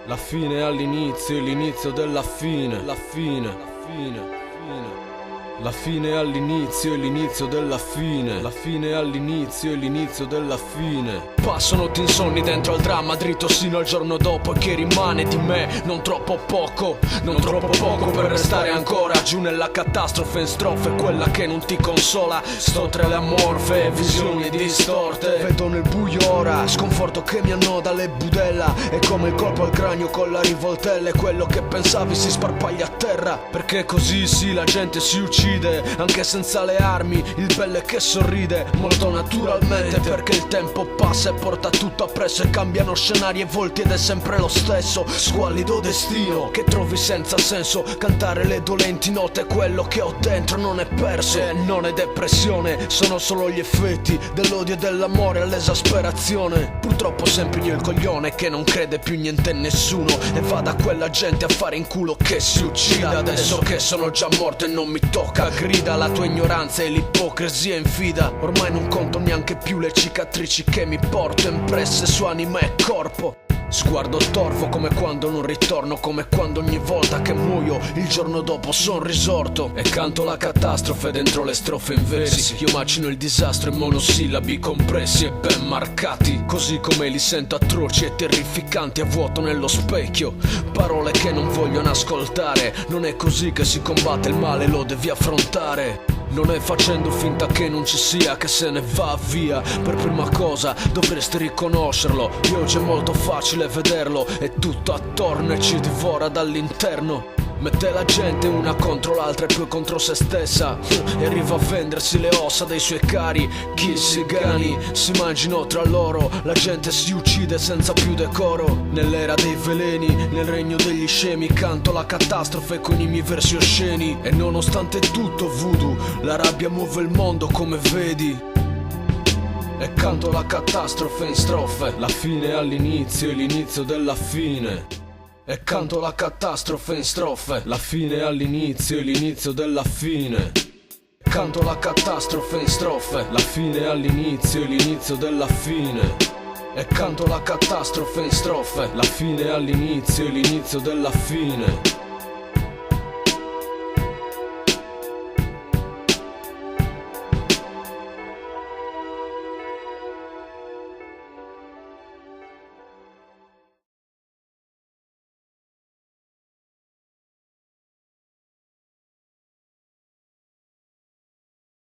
La fine all'inizio e l'inizio della fine. La fine. La fine all'inizio e l'inizio della fine. La fine all'inizio e l'inizio della fine. Passano insonni dentro al dramma, dritto sino al giorno dopo. E che rimane di me? Non troppo poco. Non troppo poco per restare ancora giù nella catastrofe in strofe, quella che non ti consola. Sto tra le amorfe, visioni distorte. Vedo nel buio ora, sconforto che mi annoda le budella. È come il colpo al cranio con la rivoltella. E quello che pensavi si sparpaglia a terra. Perché così sì, la gente si uccide anche senza le armi, il bello è che sorride molto naturalmente, perché il tempo passa e porta tutto appresso. E cambiano scenari e volti ed è sempre lo stesso squallido destino che trovi senza senso. Cantare le dolenti note, quello che ho dentro non è perso. E non è depressione, sono solo gli effetti dell'odio e dell'amore all'esasperazione. Purtroppo sempre io il coglione che non crede più niente in nessuno e va da quella gente a fare in culo che si uccida. Adesso che sono già morto e non mi tocca, grida la tua ignoranza e l'ipocrisia infida. Ormai non conto neanche più le cicatrici che mi porto impresse su anima e corpo. Sguardo torvo come quando non ritorno, come quando ogni volta che muoio il giorno dopo son risorto. E canto la catastrofe dentro le strofe in versi. Io macino il disastro in monosillabi compressi e ben marcati, così come li sento atroci e terrificanti a vuoto nello specchio. Parole che non vogliono ascoltare. Non è così che si combatte il male, lo devi affrontare. Non è facendo finta che non ci sia che se ne va via. Per prima cosa dovresti riconoscerlo. E oggi è molto facile vederlo. È tutto attorno e ci divora dall'interno. Mette la gente una contro l'altra e poi contro se stessa. E arriva a vendersi le ossa dei suoi cari. Chi si gani si mangino tra loro. La gente si uccide senza più decoro. Nell'era dei veleni, nel regno degli scemi, canto la catastrofe con i miei versi osceni. E nonostante tutto voodoo, la rabbia muove il mondo come vedi. E canto la catastrofe in strofe. La fine all'inizio e l'inizio della fine. E canto la catastrofe in strofe. La fine all'inizio e l'inizio della fine. Canto la catastrofe in strofe. La fine all'inizio e l'inizio della fine. E canto la catastrofe in strofe. La fine all'inizio e l'inizio della fine.